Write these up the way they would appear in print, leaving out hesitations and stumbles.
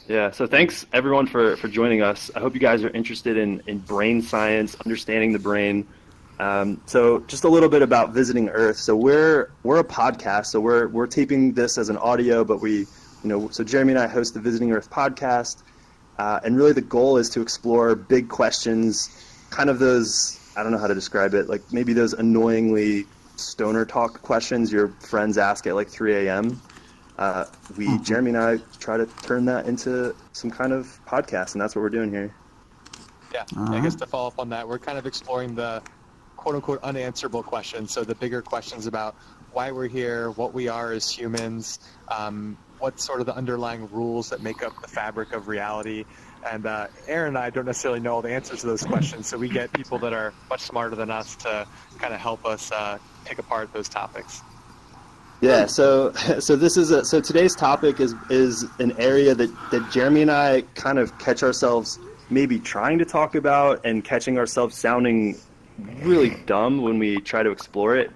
Yeah, so thanks everyone for joining us. I hope you guys are interested in brain science, understanding the brain. So just a little bit about Visiting Earth. So we're a podcast, so we're taping this as an audio, but so Jeremy and I host the Visiting Earth podcast, and really the goal is to explore big questions, kind of those, I don't know how to describe it, like maybe those annoyingly stoner talk questions your friends ask at like 3 a.m. Jeremy and I try to turn that into some kind of podcast, and that's what we're doing here. Yeah, I guess to follow up on that, we're kind of exploring the quote-unquote unanswerable questions, so the bigger questions about why we're here, what we are as humans, what sort of the underlying rules that make up the fabric of reality. And Aaron and I don't necessarily know all the answers to those questions, so we get people that are much smarter than us to kind of help us pick apart those topics. Yeah, so today's topic is an area that Jeremy and I kind of catch ourselves maybe trying to talk about and catching ourselves sounding really dumb when we try to explore it,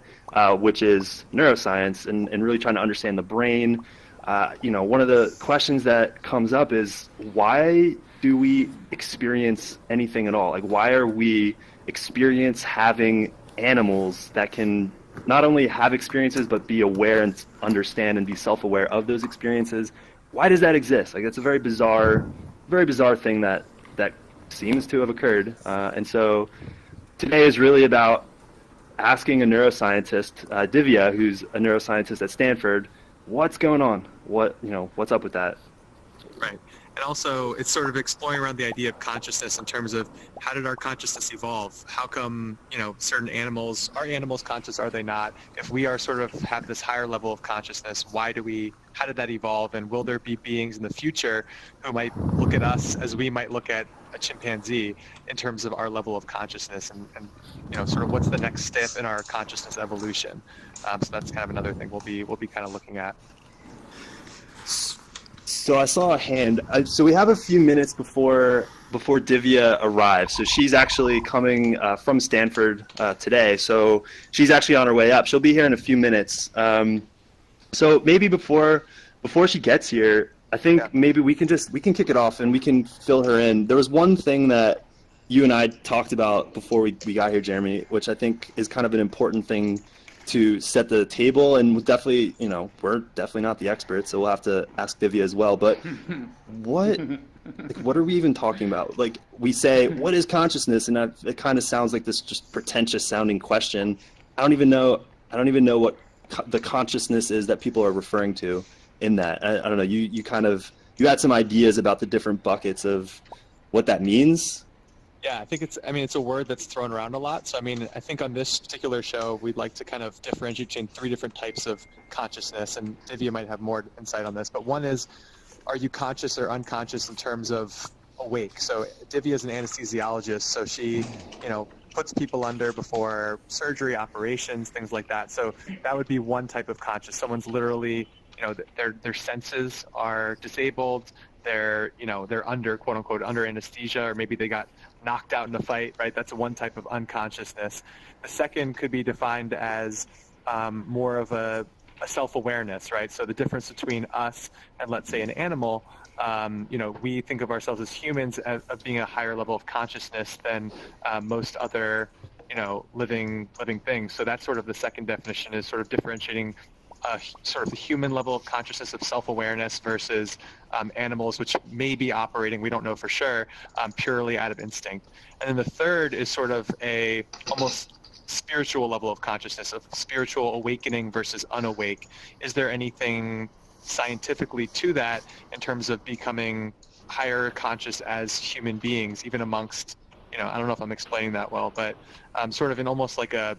which is neuroscience and really trying to understand the brain. One of the questions that comes up is, why do we experience anything at all? Like, why are we having animals that can not only have experiences but be aware and understand and be self-aware of those experiences? Why does that exist? Like, that's a very bizarre thing that seems to have occurred. And so today is really about asking a neuroscientist, Divya, who's a neuroscientist at Stanford, what's going on? What's up with that? Right. And also, it's sort of exploring around the idea of consciousness in terms of, how did our consciousness evolve? How come, certain animals, are animals conscious, are they not? If we are sort of have this higher level of consciousness, how did that evolve? And will there be beings in the future who might look at us as we might look at a chimpanzee in terms of our level of consciousness and sort of what's the next step in our consciousness evolution? So that's kind of another thing we'll be kind of looking at. So I saw a hand. So we have a few minutes before Divya arrives. So she's actually coming from Stanford today. So she's actually on her way up. She'll be here in a few minutes. So maybe before she gets here, I think maybe we can kick it off and we can fill her in. There was one thing that you and I talked about before we got here, Jeremy, which I think is kind of an important thing to set the table, and we're definitely not the experts, so we'll have to ask Divya as well. But what are we even talking about? Like, we say, what is consciousness? And it kind of sounds like this just pretentious sounding question. I don't even know what the consciousness is that people are referring to in that. I don't know. You had some ideas about the different buckets of what that means. Yeah, I think it's a word that's thrown around a lot. So, I think on this particular show, we'd like to kind of differentiate between 3 different types of consciousness, and Divya might have more insight on this. But one is, are you conscious or unconscious in terms of awake? So Divya is an anesthesiologist, so she, puts people under before surgery, operations, things like that. So that would be one type of conscious. Someone's literally, their senses are disabled. They're under, quote unquote, under anesthesia, or maybe they got knocked out in a fight, right? That's one type of unconsciousness. The second could be defined as more of a self-awareness, right? So the difference between us and, let's say, an animal, we think of ourselves as humans as being a higher level of consciousness than most other, living things. So that's sort of the second definition, is sort of differentiating sort of the human level of consciousness of self-awareness versus animals, which may be operating, we don't know for sure, purely out of instinct. And then the third is sort of a almost spiritual level of consciousness, of spiritual awakening versus unawake. Is there anything scientifically to that in terms of becoming higher conscious as human beings, even amongst, I don't know if I'm explaining that well, but sort of in almost like a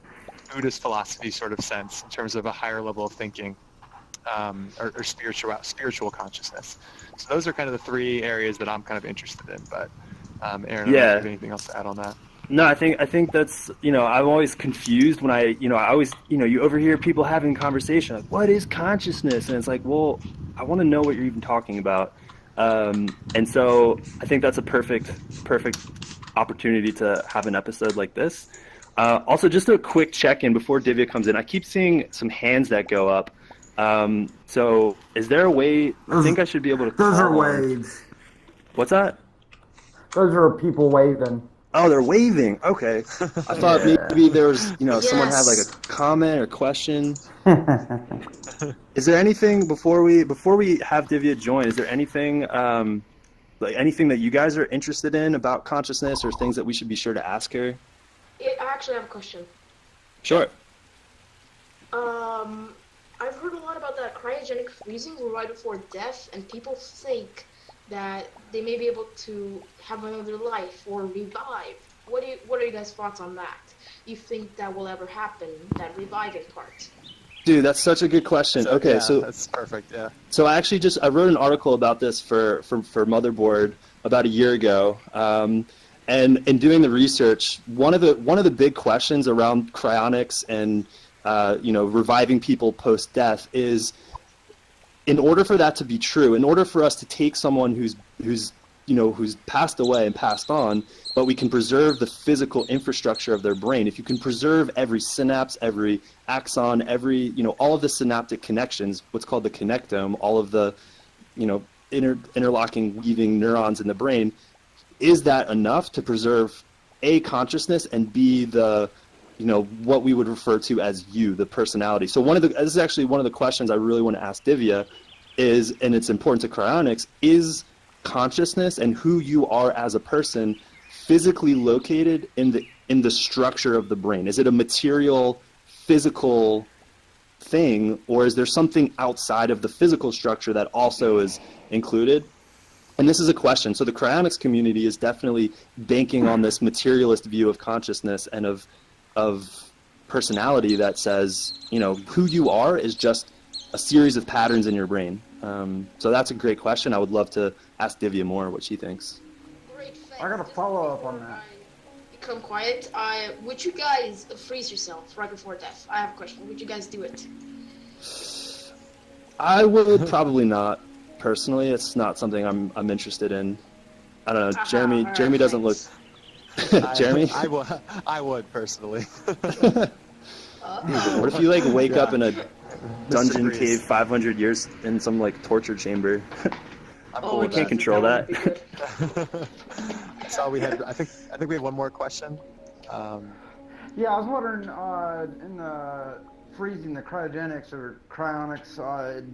Buddhist philosophy sort of sense, in terms of a higher level of thinking, or spiritual consciousness. So those are kind of the 3 areas that I'm kind of interested in. But Aaron, I don't know if you have anything else to add on that. No, I think that's, I'm always confused when I always, you overhear people having conversation like, what is consciousness? And it's like, well, I want to know what you're even talking about. And so I think that's a perfect opportunity to have an episode like this. Also, just a quick check-in before Divya comes in. I keep seeing some hands that go up. So is there a way, I think I should be able to call Those are on- waves. What's that? Those are people waving. Oh, they're waving. Okay. I thought Yeah. maybe there was, someone had like a Yes. comment or question. Is there anything before we have Divya join? Is there anything like anything that you guys are interested in about consciousness or things that we should be sure to ask her? I actually have a question. Sure. I've heard a lot about that cryogenic freezing right before death, and people think that they may be able to have another life or revive. What are you guys' thoughts on that? You think that will ever happen, that reviving part? Dude, that's such a good question. Okay, yeah, so that's perfect. Yeah. So I actually I wrote an article about this for Motherboard about a year ago, and in doing the research, one of the big questions around cryonics and reviving people post death is, in order for that to be true, in order for us to take someone who's passed away and passed on, but we can preserve the physical infrastructure of their brain. If you can preserve every synapse, every axon, all of the synaptic connections, what's called the connectome, all of the, interlocking, weaving neurons in the brain, is that enough to preserve A, consciousness, and B, the, what we would refer to as you, the personality. So this is actually one of the questions I really want to ask Divya is, and it's important to cryonics, is consciousness and who you are as a person physically located in the structure of the brain? Is it a material, physical thing, or is there something outside of the physical structure that also is included? And this is a question. So the cryonics community is definitely banking on this materialist view of consciousness and of personality that says, who you are is just a series of patterns in your brain. So that's a great question. I would love to ask Divya more what she thinks. Great, thanks. I got a Just follow-up on before that. I become quiet. Would you guys freeze yourself right before death? I have a question. Would you guys do it? I would probably not. Personally, it's not something I'm interested in. I don't know. Jeremy alright, Jeremy doesn't look. thanks. Jeremy, I would personally. what if you wake up in a dungeon Disagrees. cave 500 years in some torture chamber? I'm Oh, cool We with can't that. control would that. be good. So we had. I think we had one more question. Yeah, I was wondering, in the freezing the cryogenics or cryonics,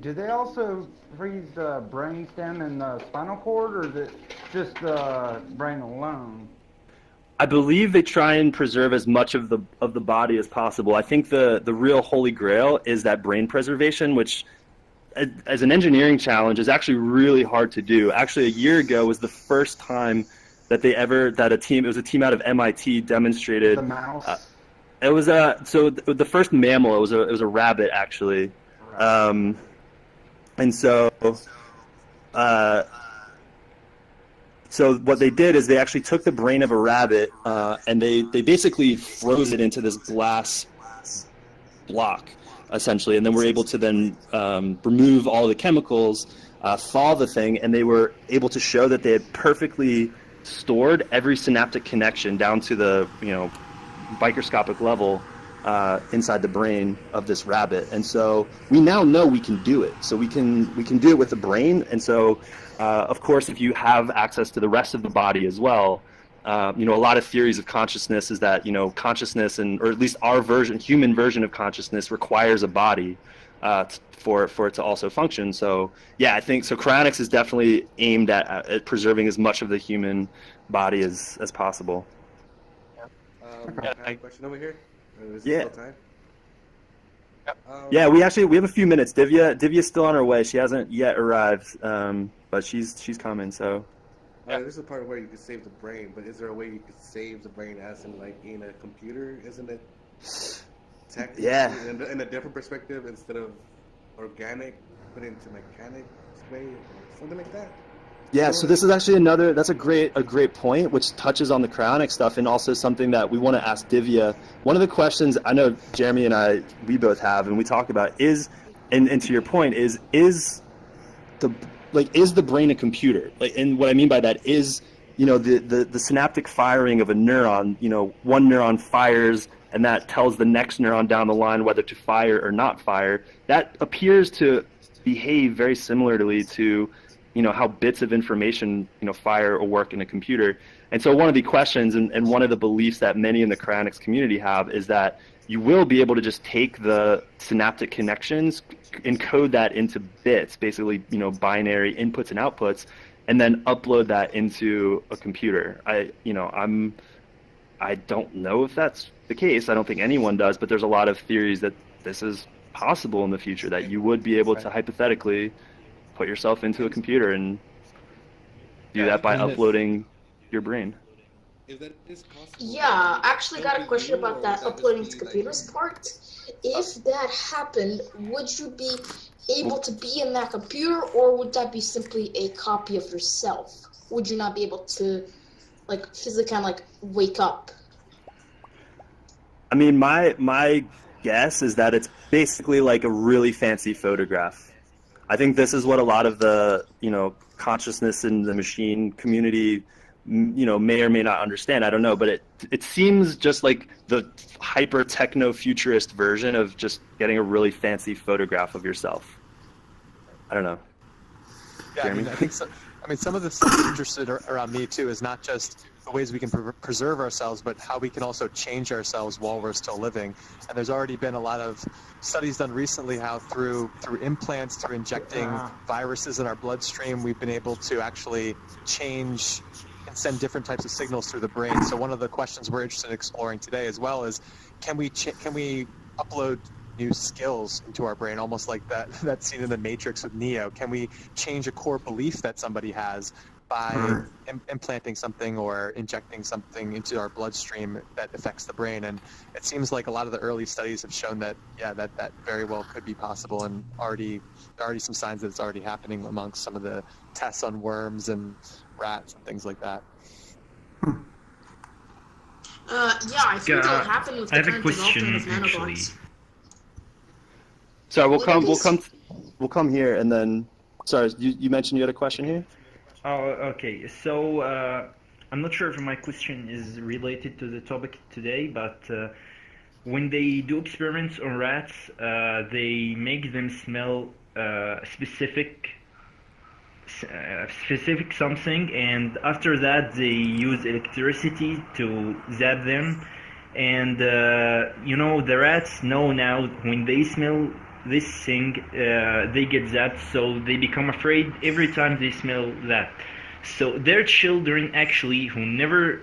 do they also freeze the brainstem and the spinal cord, or is it just the brain alone? I believe they try and preserve as much of the body as possible. I think the real holy grail is that brain preservation, which as an engineering challenge is actually really hard to do. Actually, a year ago was the first time that it was a team out of MIT demonstrated. The mouse? It was the first mammal. It was a rabbit actually, and so what they did is they actually took the brain of a rabbit and they basically froze it into this glass block essentially, and then were able to then remove all the chemicals, thaw the thing, and they were able to show that they had perfectly stored every synaptic connection down to the microscopic level inside the brain of this rabbit. And so we now know we can do it. So we can do it with the brain. And so of course, if you have access to the rest of the body as well, a lot of theories of consciousness is that consciousness, or at least our human version of consciousness, requires a body for it to also function. So yeah, I think so. Cryonics is definitely aimed at preserving as much of the human body as possible. I have a question over here. Is Yeah. still time? Yeah, we have a few minutes. Divya's still on her way. She hasn't yet arrived, but she's coming. So This is the part where you could save the brain, but is there a way you could save the brain as in a computer? Isn't it technically in a different perspective instead of organic, put into mechanic way or something like that? yeah, so this is actually that's a great point, which touches on the cryonic stuff and also something that we want to ask Divya. One of the questions I know Jeremy and we both have and we talk about is, and to your point, is the brain a computer? And what I mean by that is, the synaptic firing of a neuron, one neuron fires and that tells the next neuron down the line whether to fire or not fire. That appears to behave very similarly to how bits of information, fire or work in a computer. And so one of the questions and one of the beliefs that many in the cryonics community have is that you will be able to just take the synaptic connections, encode that into bits, basically, binary inputs and outputs, and then upload that into a computer. I don't know if that's the case. I don't think anyone does, but there's a lot of theories that this is possible in the future, that you would be able to hypothetically put yourself into a computer and do that by uploading your brain. If that is possible, Yeah, actually got a question about that uploading to computers part. If that happened, would you be able to be in that computer, or would that be simply a copy of yourself? Would you not be able to, physically kind of, wake up? I mean, my guess is that it's basically like a really fancy photograph. I think this is what a lot of the, consciousness in the machine community, may or may not understand. I don't know, but it seems just like the hyper techno futurist version of just getting a really fancy photograph of yourself. I don't know. Yeah, Jeremy? I think so. Some of the stuff that's interested around me too is not just the ways we can preserve ourselves, but how we can also change ourselves while we're still living. And there's already been a lot of studies done recently how through implants, through injecting viruses in our bloodstream, we've been able to actually change and send different types of signals through the brain. So one of the questions we're interested in exploring today as well is, can we upload new skills into our brain, almost like that scene in the Matrix with Neo? Can we change a core belief that somebody has by implanting something or injecting something into our bloodstream that affects the brain? And it seems like a lot of the early studies have shown that that very well could be possible, and there are already some signs that it's already happening amongst some of the tests on worms and rats and things like that. I think that'll happen with the I have a current question, development of actually. nanobots. Sorry, we'll come here, and then, sorry, you mentioned you had a question here? Oh, okay. So I'm not sure if my question is related to the topic today, but when they do experiments on rats, they make them smell specific something, and after that they use electricity to zap them. And the rats know now when they smell this thing, they get zapped, so they become afraid every time they smell that. So their children, actually, who never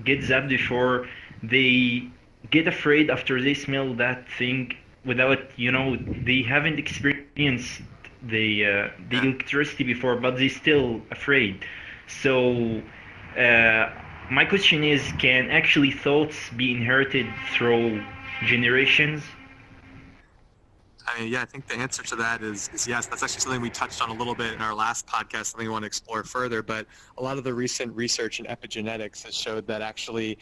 get zapped before, they get afraid after they smell that thing without, they haven't experienced the electricity before, but they're still afraid. So my question is, can actually thoughts be inherited through generations? I think the answer to that is yes. That's actually something we touched on a little bit in our last podcast, something we want to explore further. But a lot of the recent research in epigenetics has showed that actually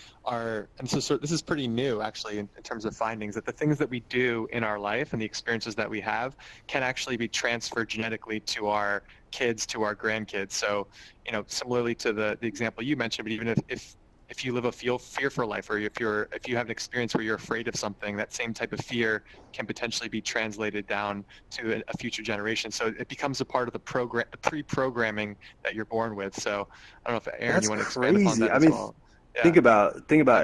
this is pretty new actually in terms of findings, that the things that we do in our life and the experiences that we have can actually be transferred genetically to our kids, to our grandkids. So, similarly to the example you mentioned, but even if you live a fearful life, or if you have an experience where you're afraid of something, that same type of fear can potentially be translated down to a future generation. So it becomes a part of the pre-programming that you're born with. So I don't know if Aaron, you want to expand upon that as well. Yeah. Think about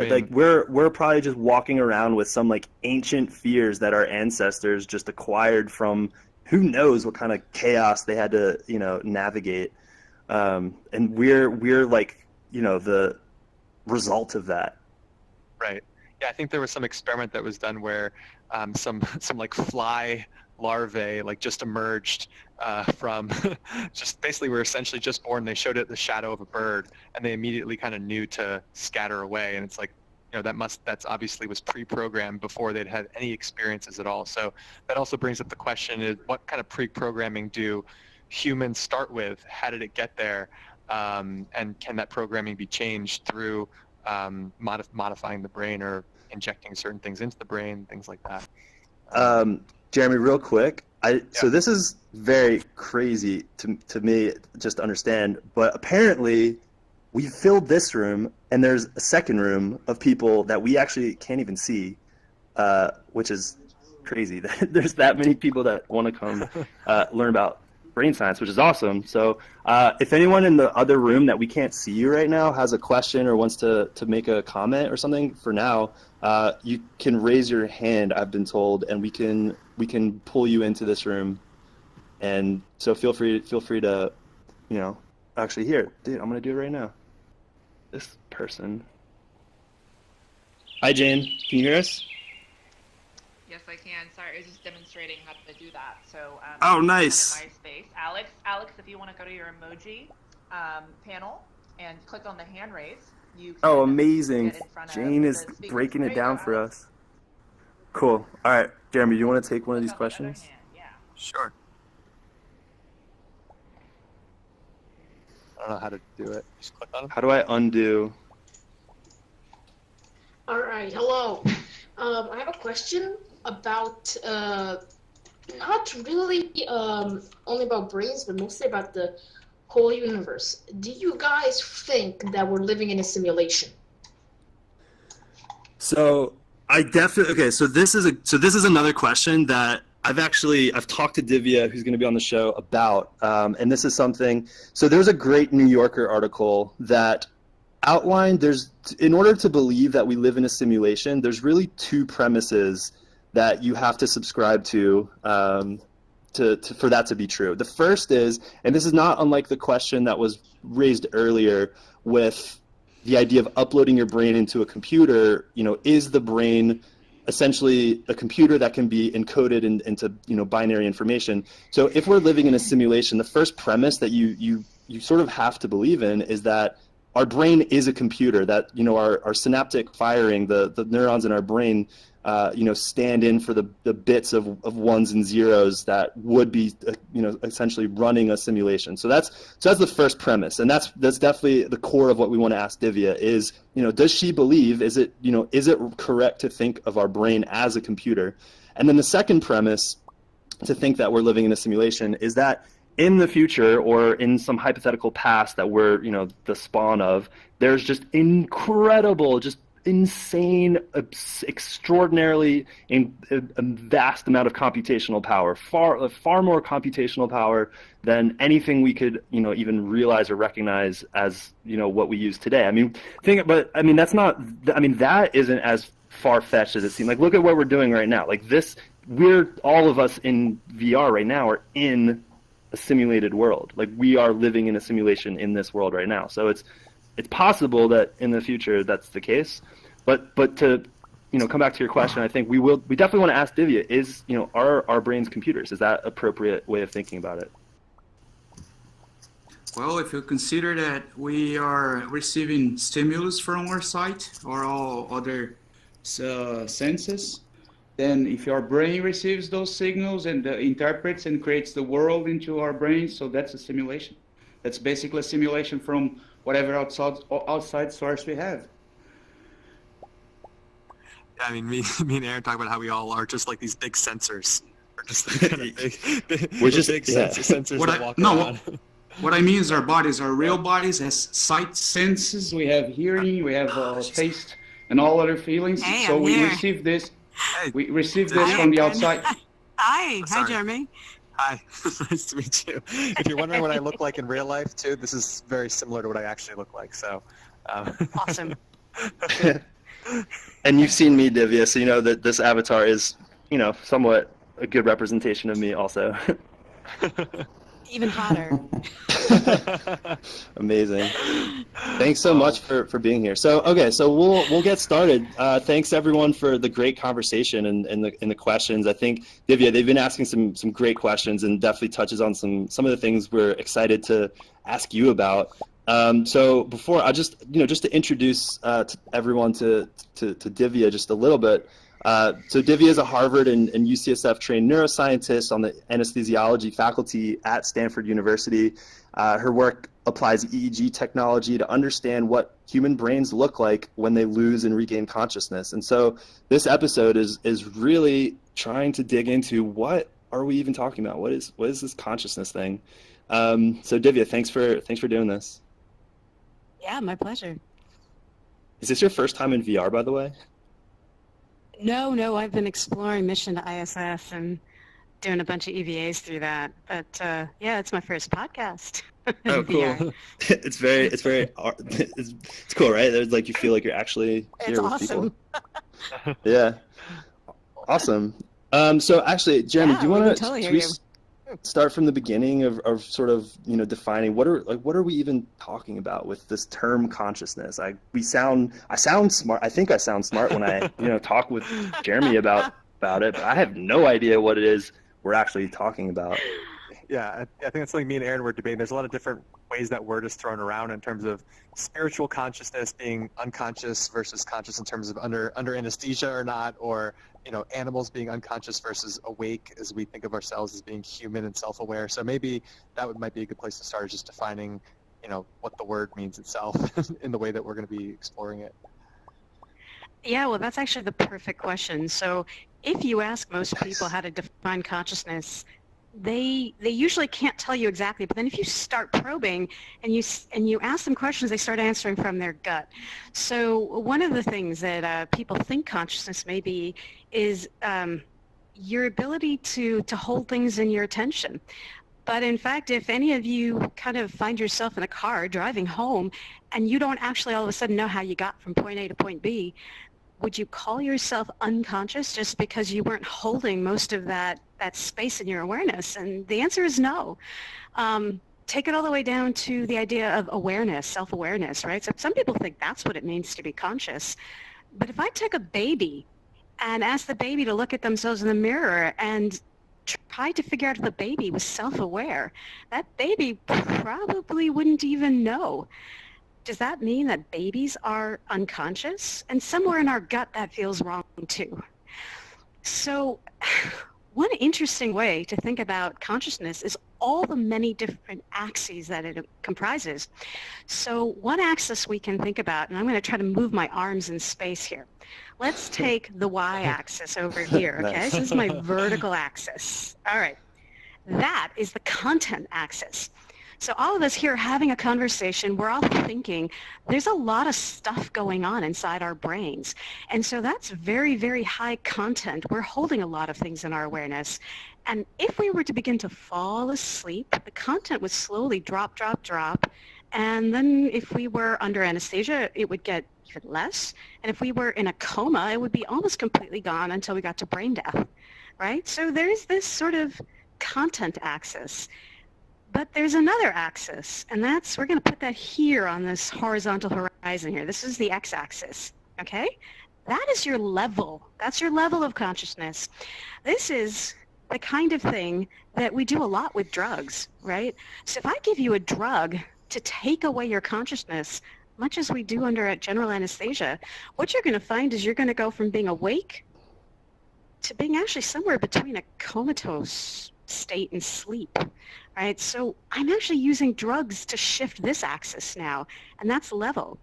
it. Like we're probably just walking around with some like ancient fears that our ancestors just acquired from who knows what kind of chaos they had to navigate, and we're like the result of that. Right. Yeah, I think there was some experiment that was done where some like fly larvae like just emerged from just basically were essentially just born. They showed it the shadow of a bird, and they immediately kind of knew to scatter away. And it's like, that's obviously was pre-programmed before they'd had any experiences at all. So that also brings up the question: is what kind of pre-programming do humans start with? How did it get there? And can that programming be changed through modifying the brain or injecting certain things into the brain, things like that? Jeremy, real quick, so this is very crazy to me just to understand, but apparently we filled this room, and there's a second room of people that we actually can't even see, which is crazy. There's that many people that want to come learn about brain science, which is awesome. So if anyone in the other room that we can't see you right now has a question or wants to make a comment or something, for now, you can raise your hand, I've been told, and we can pull you into this room. And so feel free to, actually here, dude, I'm going to do it right now. This person. Hi, Jane. Can you hear us? Yes, I can. Sorry, I was just demonstrating how to do that. So, oh, nice. In my space, Alex, if you want to go to your emoji panel and click on the hand raise, you can. Oh, amazing! Jane is speakers. Breaking it down for us. Cool. All right, Jeremy, do you want to take one of these questions? Yeah. Sure. I don't know how to do it. Just click on it. How do I undo? All right, hello. I have a question about not really only about brains, but mostly about the whole universe. Do you guys think that we're living in a simulation? So I definitely okay. So this is another question that I've talked to Divya, who's going to be on the show, about, and this is something. So there's a great New Yorker article that outlined in order to believe that we live in a simulation, there's really two premises that you have to subscribe to for that to be true. The first is, and this is not unlike the question that was raised earlier with the idea of uploading your brain into a computer, is the brain essentially a computer that can be encoded into binary information? So if we're living in a simulation, the first premise that you sort of have to believe in is that our brain is a computer, that our synaptic firing, the neurons in our brain, stand in for the bits of ones and zeros that would be essentially running a simulation. So that's the first premise, and that's definitely the core of what we want to ask Divya is, does she believe, is it correct to think of our brain as a computer? And then the second premise to think that we're living in a simulation is that in the future or in some hypothetical past that we're, the spawn of, there's just incredible, just insane, extraordinarily a vast amount of computational power, far more computational power than anything we could, even realize or recognize as, what we use today. That isn't as far-fetched as it seems. Like, look at what we're doing right now. Like all of us in VR right now are in a simulated world. Like, we are living in a simulation in this world right now. So it's possible that in the future that's the case. But to come back to your question, I think we definitely want to ask Divya, is are our brains computers? Is that an appropriate way of thinking about it? Well, if you consider that we are receiving stimulus from our sight or all other senses, then if our brain receives those signals and interprets and creates the world into our brains, so that's a simulation. That's basically a simulation from whatever outside source we have. Yeah, me and Aaron talk about how we all are just like these big sensors. We're just like kind of big sensors that walk around. What I mean is our bodies, our real bodies, has sight senses. We have hearing, we have taste, and all other feelings. Hey, so I'm we here. receive this. Hey, we receive this from the outside. Hi, Sorry. Jeremy. Hi, nice to meet you. If you're wondering what I look like in real life, too, this is very similar to what I actually look like. So, Awesome. And you've seen me, Divya, so you know that this avatar is, somewhat a good representation of me also. Even hotter. Amazing. Thanks so much for being here. So we'll get started. Thanks everyone for the great conversation and the questions. I think Divya, they've been asking some great questions and definitely touches on some of the things we're excited to ask you about. So before I just to introduce to everyone to Divya just a little bit. So Divya is a Harvard and UCSF trained neuroscientist on the anesthesiology faculty at Stanford University. Her work applies EEG technology to understand what human brains look like when they lose and regain consciousness. And so this episode is really trying to dig into what are we even talking about? What is this consciousness thing? So Divya, thanks for doing this. Yeah, my pleasure. Is this your first time in VR, by the way? No, I've been exploring mission to ISS and doing a bunch of EVAs through that. But yeah, it's my first podcast. Oh, VR. cool. It's cool, right? There's like you feel like you're actually here It's with awesome. people. Yeah. Awesome. So actually, Jeremy, Yeah, do you we want can to totally hear start from the beginning of sort of, you know, defining what are we even talking about with this term consciousness? I sound smart. I think I sound smart when I, you know, talk with Jeremy about it, but I have no idea what it is we're actually talking about. Yeah, I think that's something me and Aaron were debating. There's a lot of different ways that word is thrown around in terms of spiritual consciousness being unconscious versus conscious in terms of under anesthesia or not, or, you know, animals being unconscious versus awake as we think of ourselves as being human and self-aware. So maybe might be a good place to start, just defining, you know, what the word means itself in the way that we're going to be exploring it. Yeah, well, that's actually the perfect question. So if you ask most people how to define consciousness, they usually can't tell you exactly, but then if you start probing and you ask them questions, they start answering from their gut. So one of the things that people think consciousness may be is your ability to hold things in your attention. But in fact, if any of you kind of find yourself in a car driving home and you don't actually all of a sudden know how you got from point A to point B, would you call yourself unconscious just because you weren't holding most of that space in your awareness? And the answer is no. Take it all the way down to the idea of awareness, self-awareness, right? So some people think that's what it means to be conscious. But if I took a baby and asked the baby to look at themselves in the mirror and tried to figure out if the baby was self-aware, that baby probably wouldn't even know. Does that mean that babies are unconscious? And somewhere in our gut that feels wrong too. So one interesting way to think about consciousness is all the many different axes that it comprises. So one axis we can think about, and I'm going to try to move my arms in space here. Let's take the y-axis over here, okay? Nice. This is my vertical axis. All right. That is the content axis. So all of us here having a conversation, we're all thinking, there's a lot of stuff going on inside our brains. And so that's very, very high content. We're holding a lot of things in our awareness. And if we were to begin to fall asleep, the content would slowly drop. And then if we were under anesthesia, it would get even less. And if we were in a coma, it would be almost completely gone until we got to brain death, right? So there's this sort of content axis. But there's another axis, and we're going to put that here on this horizontal horizon here. This is the x-axis, okay? That is your level. That's your level of consciousness. This is the kind of thing that we do a lot with drugs, right? So if I give you a drug to take away your consciousness, much as we do under a general anesthesia, what you're going to find is you're going to go from being awake to being actually somewhere between a comatose state and sleep, right? So I'm actually using drugs to shift this axis now, and that's level.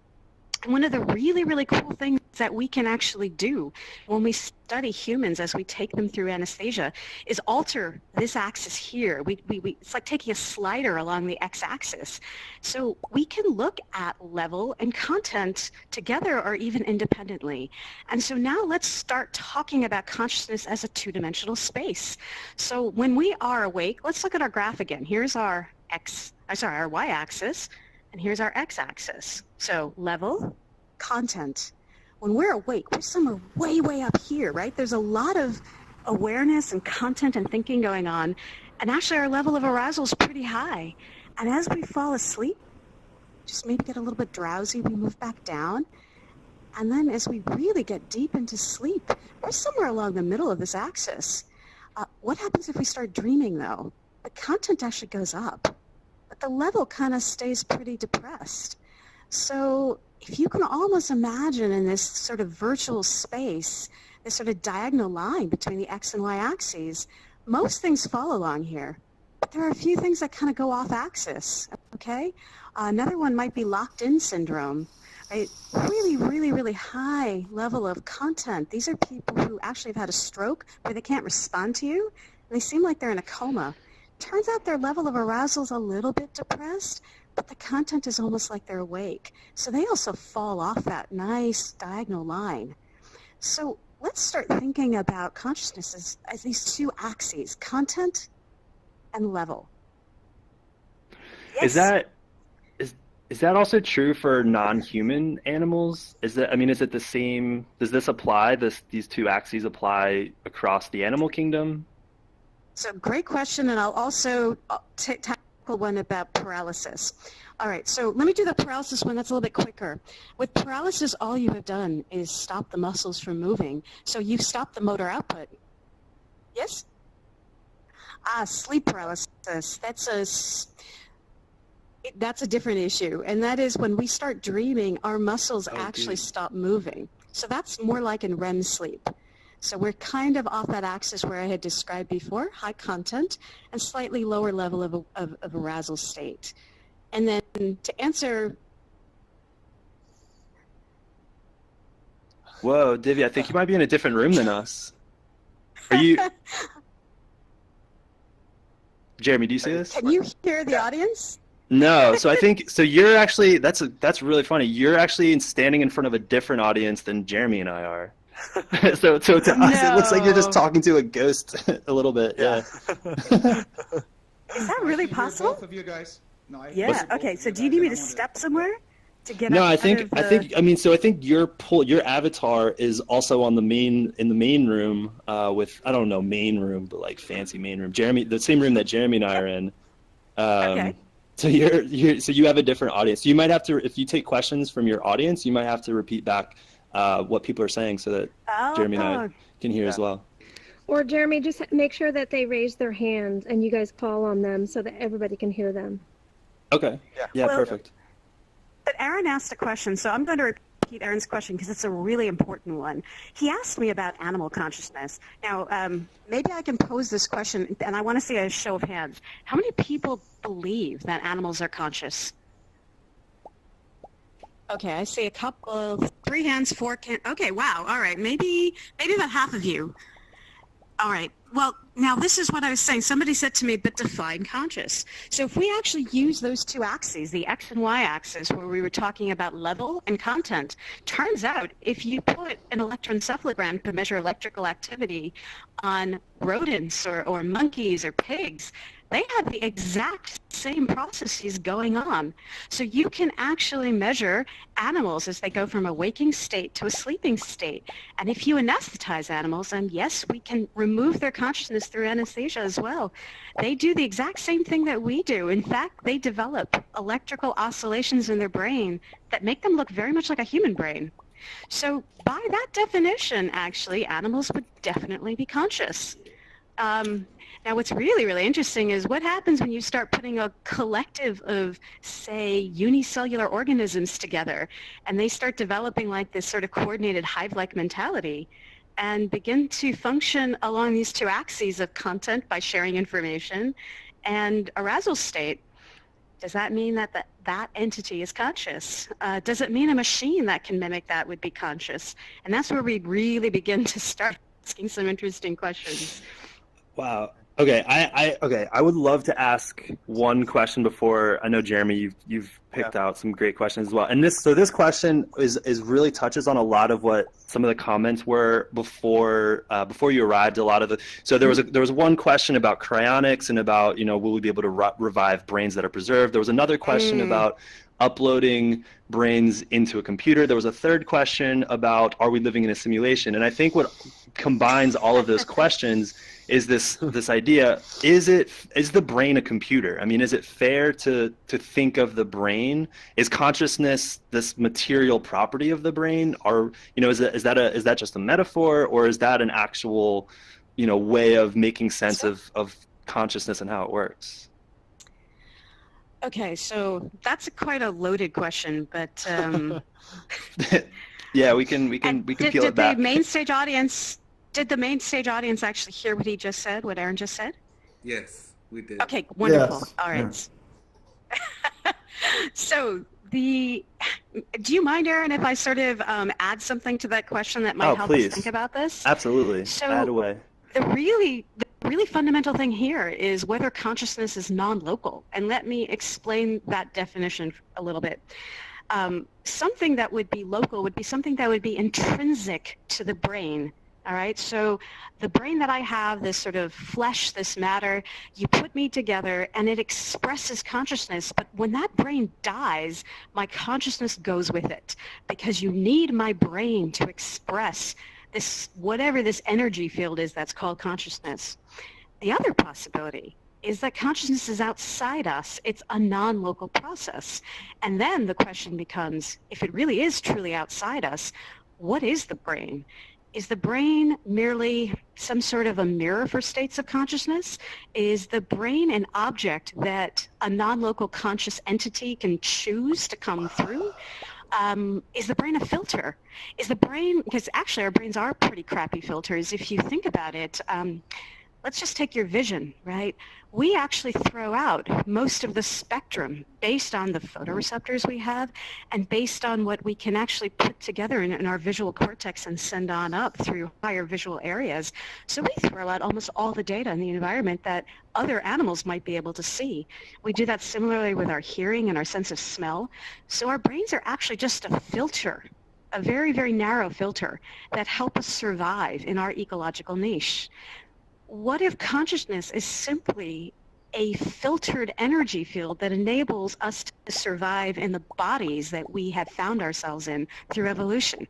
And one of the really, really cool things that we can actually do when we study humans as we take them through anesthesia is alter this axis here. It's like taking a slider along the x-axis. So we can look at level and content together or even independently. And so now let's start talking about consciousness as a two-dimensional space. So when we are awake, let's look at our graph again. Here's our our y-axis. And here's our x-axis. So level, content. When we're awake, we're somewhere way, way up here, right? There's a lot of awareness and content and thinking going on. And actually our level of arousal is pretty high. And as we fall asleep, just maybe get a little bit drowsy, we move back down. And then as we really get deep into sleep, we're somewhere along the middle of this axis. What happens if we start dreaming, though? The content actually goes up. But the level kind of stays pretty depressed. So if you can almost imagine in this sort of virtual space, this sort of diagonal line between the x and y axes, most things fall along here. But there are a few things that kind of go off axis, okay? Another one might be locked-in syndrome, right? Really, really, really high level of content. These are people who actually have had a stroke where they can't respond to you, and they seem like they're in a coma. Turns out their level of arousal is a little bit depressed, but the content is almost like they're awake. So they also fall off that nice diagonal line. So let's start thinking about consciousness as these two axes, content and level. Yes? Is that also true for non-human animals? Is it the same? Does this apply? These two axes apply across the animal kingdom? So great question, and I'll also tackle one about paralysis. All right, so let me do the paralysis one. That's a little bit quicker. With paralysis, all you have done is stop the muscles from moving. So you've stopped the motor output. Yes? Sleep paralysis. That's a different issue, and that is when we start dreaming, our muscles actually stop moving. So that's more like in REM sleep. So we're kind of off that axis where I had described before, high content and slightly lower level of arousal state. And then to answer... Whoa, Divya, I think you might be in a different room than us. Are you... Jeremy, do you see this? Can you hear the audience? No, so I think you're actually that's really funny. You're actually standing in front of a different audience than Jeremy and I are. so to us, it looks like you're just talking to a ghost a little bit. Yeah. Is that really possible? Both of you guys. No, yeah. Okay. So do you need me to step somewhere to get? No, I think your avatar is also on in the main room with, I don't know, main room, but like fancy main room. Jeremy, the same room that Jeremy and I are in. Okay. So you have a different audience. You might have to, if you take questions from your audience, you might have to repeat back what people are saying so that Jeremy and I can hear as well. Or Jeremy, just make sure that they raise their hands and you guys call on them so that everybody can hear them. Okay. Yeah, well, perfect. But Aaron asked a question, so I'm going to repeat Aaron's question because it's a really important one. He asked me about animal consciousness. Now, maybe I can pose this question, and I want to see a show of hands. How many people believe that animals are conscious? Okay, I see a couple, 3 hands, 4 okay, wow, all right, maybe about half of you. All right, well, now this is what I was saying. Somebody said to me, but define conscious. So if we actually use those two axes, the X and Y axis, where we were talking about level and content, turns out if you put an electroencephalogram to measure electrical activity on rodents or monkeys or pigs, they have the exact same processes going on. So you can actually measure animals as they go from a waking state to a sleeping state. And if you anesthetize animals, and yes, we can remove their consciousness through anesthesia as well, they do the exact same thing that we do. In fact, they develop electrical oscillations in their brain that make them look very much like a human brain. So by that definition, actually, animals would definitely be conscious. Now, what's really, really interesting is what happens when you start putting a collective of, say, unicellular organisms together, and they start developing like this sort of coordinated hive-like mentality and begin to function along these two axes of content by sharing information and arousal state. Does that mean that that entity is conscious? Does it mean a machine that can mimic that would be conscious? And that's where we really begin to start asking some interesting questions. Wow. Okay, I would love to ask one question before. I know, Jeremy, you've picked out some great questions as well. And this question is really touches on a lot of what some of the comments were before you arrived. So there was one question about cryonics and about, will we be able to revive brains that are preserved. There was another question about uploading brains into a computer. There was a third question about, are we living in a simulation? And I think what combines all of those questions is this idea, is the brain a computer? I mean, is it fair to think of the brain? Is consciousness this material property of the brain? Or, is that just a metaphor, or is that an actual, way of making sense of consciousness and how it works? Okay, so that's quite a loaded question, but yeah, we can peel it back. Did the main stage audience actually hear what he just said, what Aaron just said? Yes, we did. Okay, wonderful. Yes. All right. Yeah. So do you mind, Aaron, if I sort of add something to that question that might help us think about this? Absolutely. So add away. The really fundamental thing here is whether consciousness is non-local, and let me explain that definition a little bit. Something that would be local would be something that would be intrinsic to the brain, All right, so the brain that I have, this sort of flesh, this matter, you put me together and it expresses consciousness, but when that brain dies, my consciousness goes with it because you need my brain to express this, whatever this energy field is that's called consciousness. The other possibility is that consciousness is outside us. It's a non-local process. And then the question becomes, if it really is truly outside us, what is the brain? Is the brain merely some sort of a mirror for states of consciousness? Is the brain an object that a non-local conscious entity can choose to come through? Is the brain a filter? Is the brain, because actually our brains are pretty crappy filters if you think about it. Let's just take your vision, right? We actually throw out most of the spectrum based on the photoreceptors we have and based on what we can actually put together in our visual cortex and send on up through higher visual areas. So we throw out almost all the data in the environment that other animals might be able to see. We do that similarly with our hearing and our sense of smell. So our brains are actually just a filter, a very, very narrow filter that help us survive in our ecological niche. What if consciousness is simply a filtered energy field that enables us to survive in the bodies that we have found ourselves in through evolution?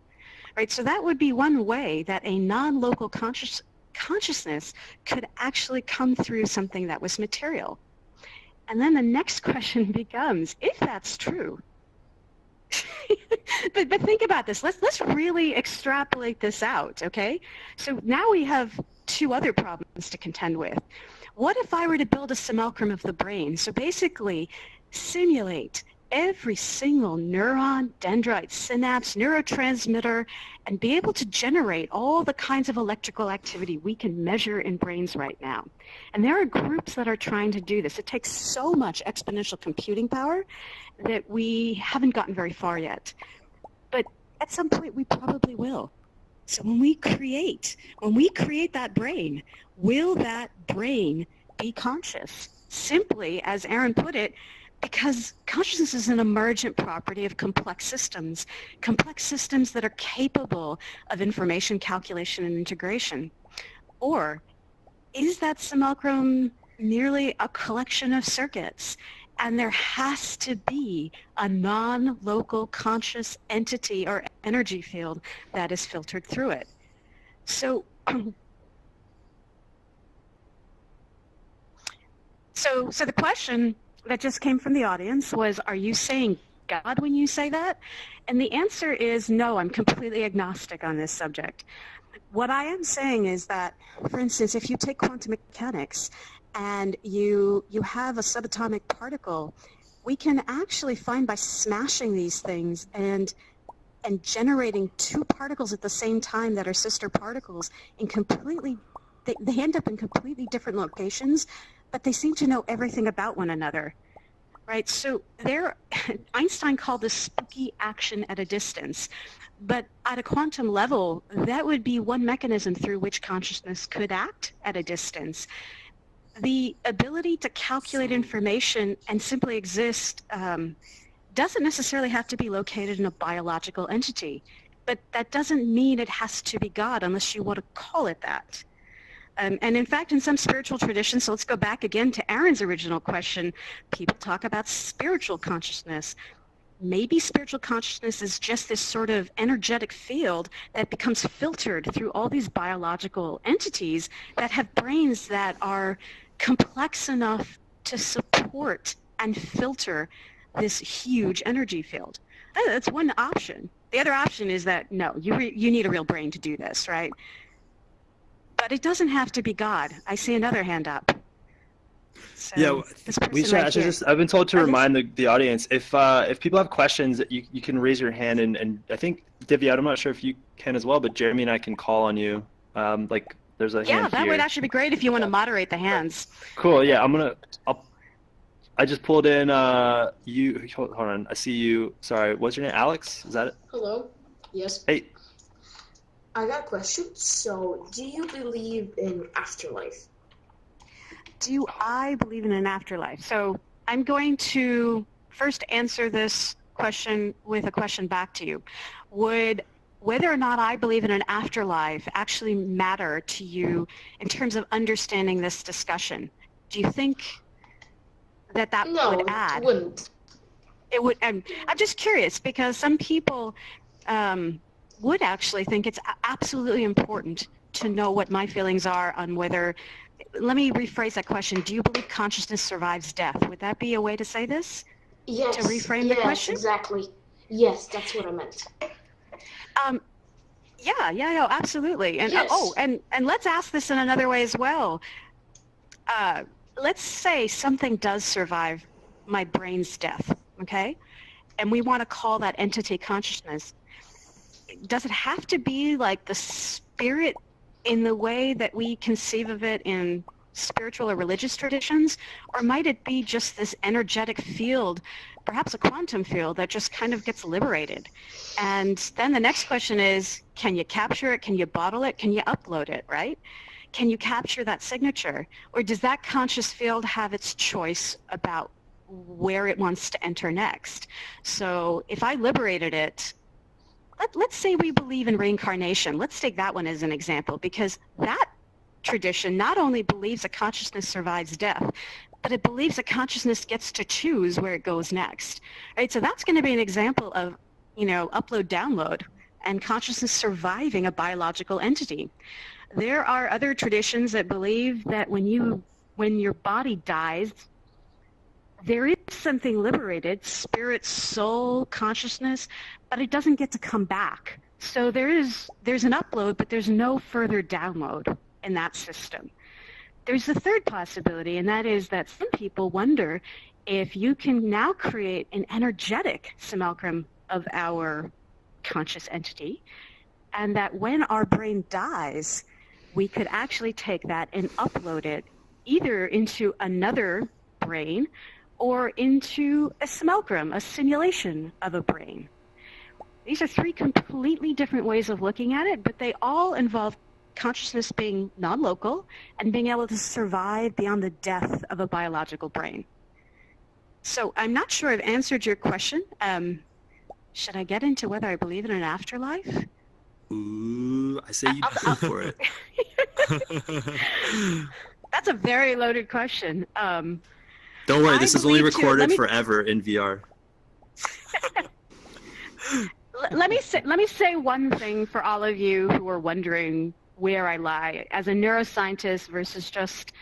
Right? So that would be one way that a non-local consciousness could actually come through something that was material. And then the next question becomes, if that's true, but think about this. Let's really extrapolate this out, okay? So now we have two other problems to contend with. What if I were to build a simulacrum of the brain? So basically simulate every single neuron, dendrite, synapse, neurotransmitter, and be able to generate all the kinds of electrical activity we can measure in brains right now. And there are groups that are trying to do this. It takes so much exponential computing power that we haven't gotten very far yet. But at some point we probably will. So when we create that brain, will that brain be conscious? Simply, as Aaron put it, because consciousness is an emergent property of complex systems that are capable of information calculation and integration. Or is that simulacrum merely a collection of circuits? And there has to be a non-local conscious entity or energy field that is filtered through it. So, so the question that just came from the audience was, are you saying God when you say that? And the answer is no, I'm completely agnostic on this subject. What I am saying is that, for instance, if you take quantum mechanics and you have a subatomic particle, we can actually find by smashing these things and generating two particles at the same time that are sister particles in completely, they end up in completely different locations, but they seem to know everything about one another. Right, so Einstein called this spooky action at a distance, but at a quantum level, that would be one mechanism through which consciousness could act at a distance. The ability to calculate information and simply exist doesn't necessarily have to be located in a biological entity, but that doesn't mean it has to be God unless you want to call it that. And in fact, in some spiritual traditions, so let's go back again to Aaron's original question, people talk about spiritual consciousness. Maybe spiritual consciousness is just this sort of energetic field that becomes filtered through all these biological entities that have brains that are complex enough to support and filter this huge energy field. That's one option. The other option is that, no, you need a real brain to do this, right? But it doesn't have to be God. I see another hand up. So yeah, we should actually I've been told to remind the audience, if people have questions, you can raise your hand, and I think, Divya, I'm not sure if you can as well, but Jeremy and I can call on you. Like, there's a hand here. Yeah, that would actually be great if you want to moderate the hands. Cool, yeah, I just pulled in, hold on, I see you, sorry, what's your name, Alex, is that it? Hello, yes. Hey. I got a question. So, do you believe in afterlife? Do I believe in an afterlife? So, I'm going to first answer this question with a question back to you. Would whether or not I believe in an afterlife actually matter to you in terms of understanding this discussion? Do you think that No, would add? it wouldn't. It would. I'm just curious because some people would actually think it's absolutely important to know what my feelings are on whether. Let me rephrase that question. Do you believe consciousness survives death? Would that be a way to say this? Yes. To reframe the question? Exactly. Yes, that's what I meant. Yeah, absolutely. And Yes. and let's ask this in another way as well. Let's say something does survive my brain's death, okay? And we want to call that entity consciousness. Does it have to be like the spirit in the way that we conceive of it in spiritual or religious traditions? Or might it be just this energetic field, perhaps a quantum field, that just kind of gets liberated? And then the next question is, can you capture it? Can you bottle it? Can you upload it, right? Can you capture that signature? Or does that conscious field have its choice about where it wants to enter next? So if I liberated it, let's say we believe in reincarnation. Let's take that one as an example, because that tradition not only believes a consciousness survives death, but it believes a consciousness gets to choose where it goes next. Right? So that's going to be an example of, upload, download, and consciousness surviving a biological entity. There are other traditions that believe that when your body dies, there is something liberated, spirit, soul, consciousness, but it doesn't get to come back. So there's an upload, but there's no further download in that system. There's a third possibility, and that is that some people wonder if you can now create an energetic simulacrum of our conscious entity, and that when our brain dies, we could actually take that and upload it either into another brain or into a simulacrum, a simulation of a brain. These are three completely different ways of looking at it, but they all involve consciousness being non-local and being able to survive beyond the death of a biological brain. So I'm not sure I've answered your question. Should I get into whether I believe in an afterlife? Ooh, I say you go for it. That's a very loaded question. Don't worry, this is only recorded me- forever in VR. Let me say one thing for all of you who are wondering where I lie as a neuroscientist versus just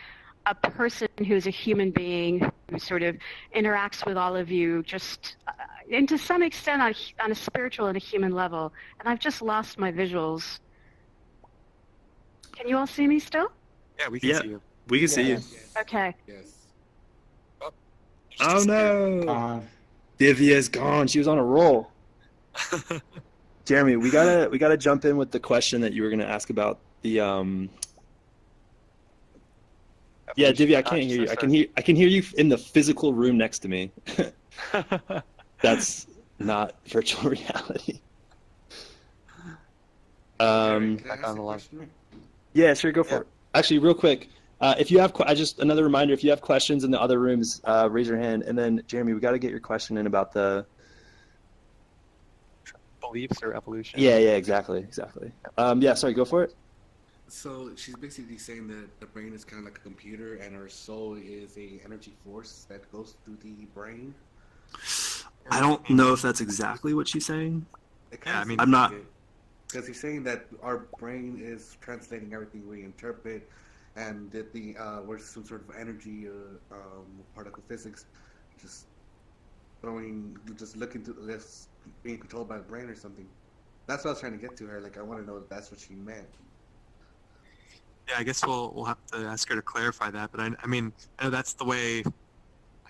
a person who's a human being who sort of interacts with all of you just and to some extent on a spiritual and a human level. And I've just lost my visuals. Can you all see me still? Yeah, we can see you. We can see you. Okay. Yes. Oh no! Divya's gone. She was on a roll. Jeremy, we gotta jump in with the question that you were gonna ask about the Yeah, Divya, I can't hear you. I can hear you in the physical room next to me. That's not virtual reality. Back on the line. Yeah, sure, go for it. Actually, real quick, if you have, just another reminder, if you have questions in the other rooms, raise your hand. And then, Jeremy, we got to get your question in about the beliefs or evolution. Yeah, exactly. Yeah, sorry, go for it. So she's basically saying that the brain is kind of like a computer, and our soul is a energy force that goes through the brain. I don't know if that's exactly what she's saying. I'm not. Because he's saying that our brain is translating everything we interpret, and that we're some sort of energy particle physics, just looking to this being controlled by the brain or something. That's what I was trying to get to her. Like, I want to know if that's what she meant. Yeah, I guess we'll have to ask her to clarify that. But I mean, I know that's the way.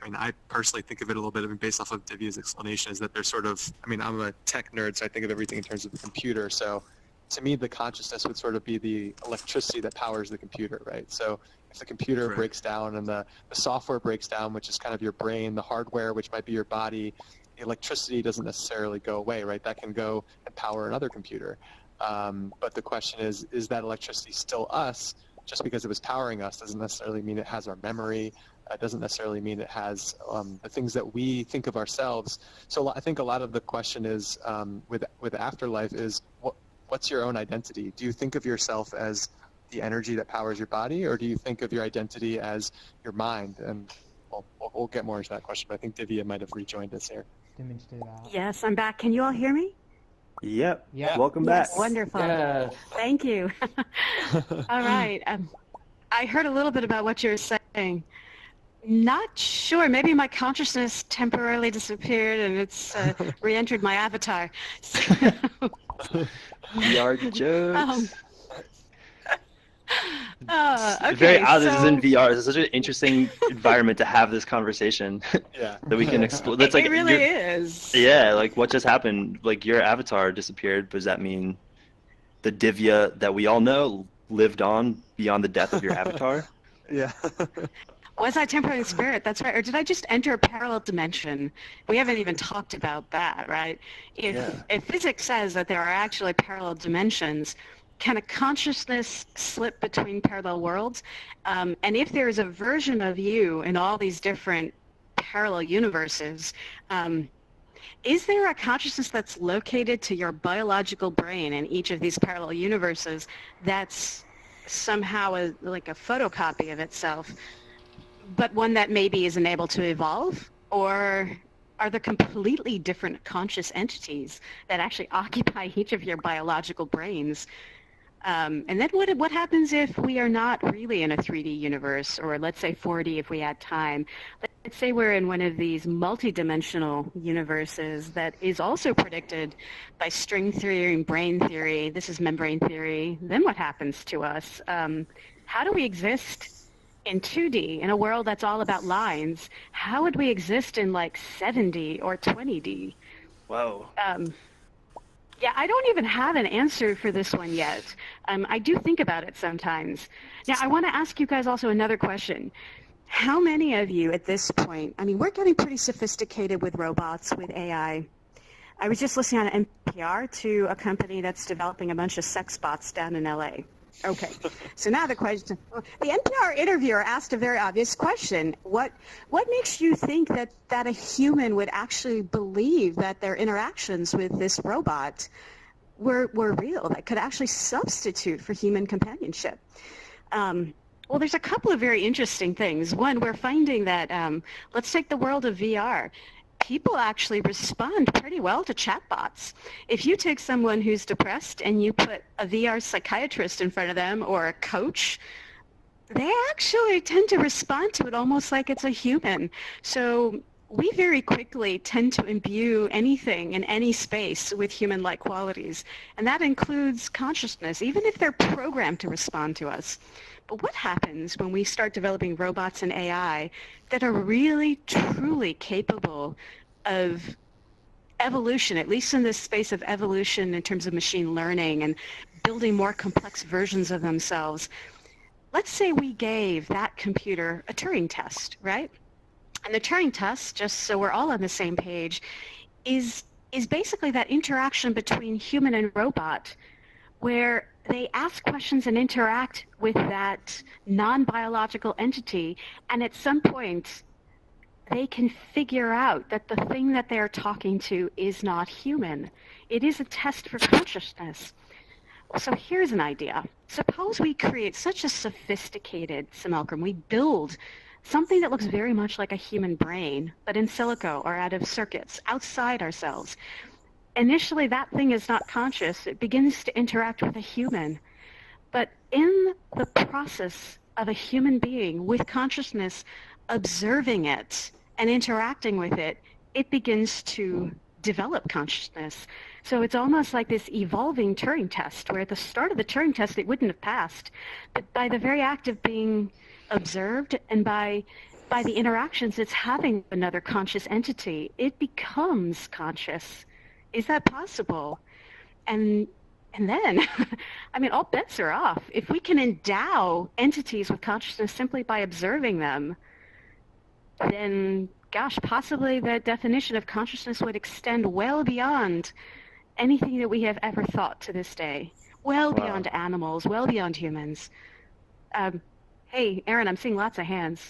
I mean, I personally think of it a little bit, based off of Divya's explanation, is that they're sort of, I'm a tech nerd, so I think of everything in terms of the computer. So to me, the consciousness would sort of be the electricity that powers the computer, right? So if the computer breaks down and the software breaks down, which is kind of your brain, the hardware, which might be your body, the electricity doesn't necessarily go away, right? That can go and power another computer. But the question is that electricity still us? Just because it was powering us doesn't necessarily mean it has our memory. Doesn't necessarily mean it has the things that we think of ourselves. So I think a lot of the question is with afterlife is what's your own identity? Do you think of yourself as the energy that powers your body, or do you think of your identity as your mind? And we'll get more into that question, but I think Divya might have rejoined us here. Yes, I'm back. Can you all hear me? Yep. Yeah. Welcome back. Yes, wonderful. Yes. Thank you. All right. I heard a little bit about what you were saying. Not sure. Maybe my consciousness temporarily disappeared and it's re-entered my avatar. VR jokes. Okay, Very odd. This is in VR. This is such an interesting environment to have this conversation. Yeah. That we can explore. That's like it really is. Yeah, like what just happened? Like your avatar disappeared. Does that mean the Divya that we all know lived on beyond the death of your avatar? Yeah. Was I temporary spirit? That's right. Or did I just enter a parallel dimension? We haven't even talked about that, right? If physics says that there are actually parallel dimensions, can a consciousness slip between parallel worlds? And if there is a version of you in all these different parallel universes, is there a consciousness that's located to your biological brain in each of these parallel universes that's somehow like a photocopy of itself, but one that maybe isn't able to evolve? Or are there completely different conscious entities that actually occupy each of your biological brains? And then what happens if we are not really in a 3D universe, or let's say 4D if we had time? Let's say we're in one of these multidimensional universes that is also predicted by string theory and brain theory. This is membrane theory. Then what happens to us? How do we exist in 2D in a world that's all about lines? How would we exist in like 7D or 20D? Whoa. Yeah, I don't even have an answer for this one yet. I do think about it sometimes. Now, I want to ask you guys also another question. How many of you at this point, I mean, we're getting pretty sophisticated with robots, with AI. I was just listening on NPR to a company that's developing a bunch of sex bots down in LA. Okay, so now the question, the NPR interviewer asked a very obvious question. What makes you think that a human would actually believe that their interactions with this robot were real, that could actually substitute for human companionship? Well, there's a couple of very interesting things. One, we're finding that, let's take the world of VR. People actually respond pretty well to chatbots. If you take someone who's depressed and you put a VR psychiatrist in front of them or a coach, they actually tend to respond to it almost like it's a human. So we very quickly tend to imbue anything in any space with human-like qualities, and that includes consciousness, even if they're programmed to respond to us. But what happens when we start developing robots and AI that are really, truly capable of evolution, at least in this space of evolution in terms of machine learning and building more complex versions of themselves? Let's say we gave that computer a Turing test, right? And the Turing test, just so we're all on the same page, is basically that interaction between human and robot where they ask questions and interact with that non-biological entity, and at some point they can figure out that the thing that they're talking to is not human. It is a test for consciousness. So here's an idea. Suppose we create such a sophisticated simulacrum. We build something that looks very much like a human brain, but in silico or out of circuits, outside ourselves. Initially, that thing is not conscious. It begins to interact with a human. But in the process of a human being with consciousness observing it and interacting with it, it begins to develop consciousness. So it's almost like this evolving Turing test, where at the start of the Turing test it wouldn't have passed, but by the very act of being observed and by the interactions it's having with another conscious entity, it becomes conscious. Is that possible? And then, I mean, all bets are off. If we can endow entities with consciousness simply by observing them, then, gosh, possibly the definition of consciousness would extend well beyond anything that we have ever thought to this day, well beyond animals, well beyond humans. Hey, Aaron, I'm seeing lots of hands.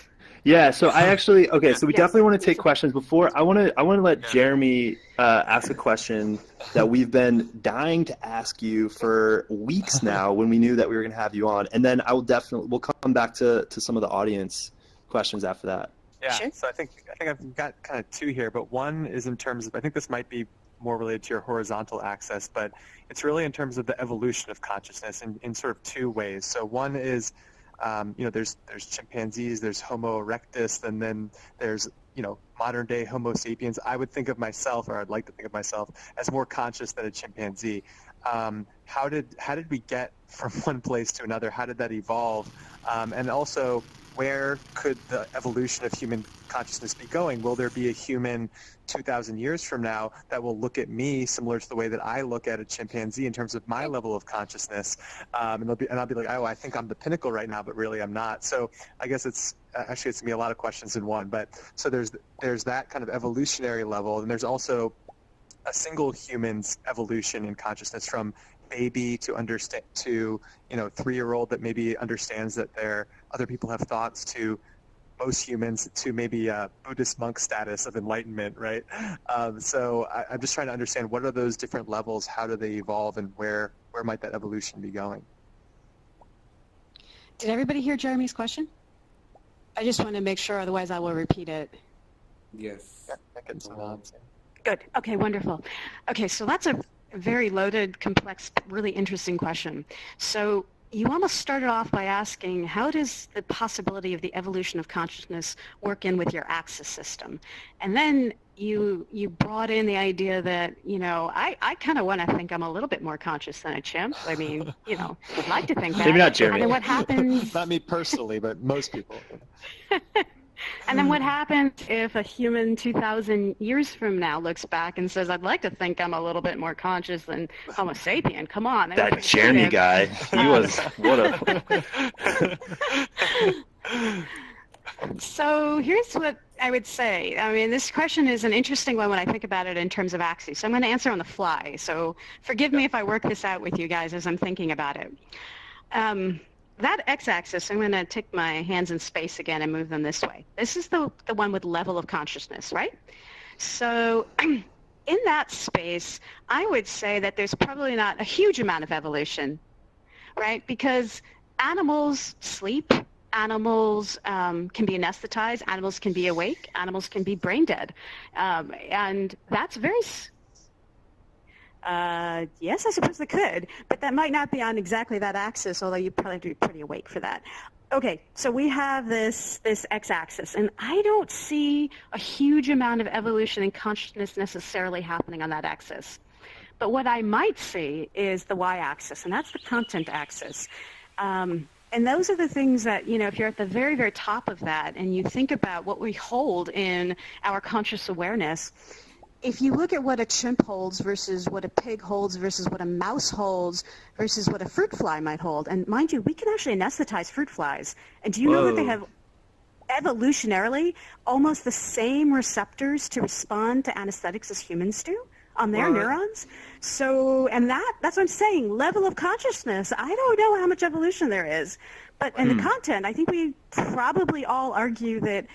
Yeah, so I actually so we Yes. definitely want to take questions. Before I want to let Jeremy ask a question that we've been dying to ask you for weeks now when we knew that we were going to have you on, and then we'll come back to some of the audience questions after that. Yeah, Sure. so I think I've got kind of two here, but one is in terms of, I think this might be more related to your horizontal axis, but it's really in terms of the evolution of consciousness in sort of two ways. So one is, there's chimpanzees, there's Homo erectus, and then there's, modern day Homo sapiens. I would think of myself, or I'd like to think of myself, as more conscious than a chimpanzee. How did we get from one place to another? How did that evolve? And also, where could the evolution of human consciousness be going? Will there be a human 2,000 years from now that will look at me similar to the way that I look at a chimpanzee in terms of my level of consciousness? And I'll be like, oh, I think I'm the pinnacle right now, but really I'm not. So I guess it's going to be a lot of questions in one. But so there's that kind of evolutionary level, and there's also a single human's evolution in consciousness from baby to 3-year-old that maybe understands that other people have thoughts, to most humans, to maybe Buddhist monk status of enlightenment, right? So I'm just trying to understand, what are those different levels, how do they evolve, and where might that evolution be going? Did everybody hear Jeremy's question? I just want to make sure, otherwise I will repeat it. Yes. Yeah, I get some nods. Good. Okay, wonderful. Okay, so that's a very loaded, complex, really interesting question. So you almost started off by asking, how does the possibility of the evolution of consciousness work in with your axis system? And then you brought in the idea that, I kind of want to think I'm a little bit more conscious than a chimp. I mean, I'd like to think that. Maybe not Jeremy. And then what happens? Not me personally, but most people. And then what happens if a human 2,000 years from now looks back and says, I'd like to think I'm a little bit more conscious than Homo sapien? Come on. That Jeremy guy, he was, what a... So here's what I would say. I mean, this question is an interesting one when I think about it in terms of axes. So I'm going to answer on the fly. So forgive me if I work this out with you guys as I'm thinking about it. That x-axis, I'm going to take my hands in space again and move them this way. This is the one with level of consciousness, right? So in that space, I would say that there's probably not a huge amount of evolution, right? Because animals sleep, animals can be anesthetized, animals can be awake, animals can be brain dead. And that's very... yes, I suppose they could, but that might not be on exactly that axis, although you'd probably have to be pretty awake for that. Okay, so we have this x-axis, and I don't see a huge amount of evolution in consciousness necessarily happening on that axis. But what I might see is the y-axis, and that's the content axis. And those are the things that, if you're at the very, very top of that, and you think about what we hold in our conscious awareness, if you look at what a chimp holds versus what a pig holds versus what a mouse holds versus what a fruit fly might hold, and mind you, we can actually anesthetize fruit flies. And do you know that they have evolutionarily almost the same receptors to respond to anesthetics as humans do on their neurons? So, and that's what I'm saying, level of consciousness. I don't know how much evolution there is. But in the content, I think we probably all argue that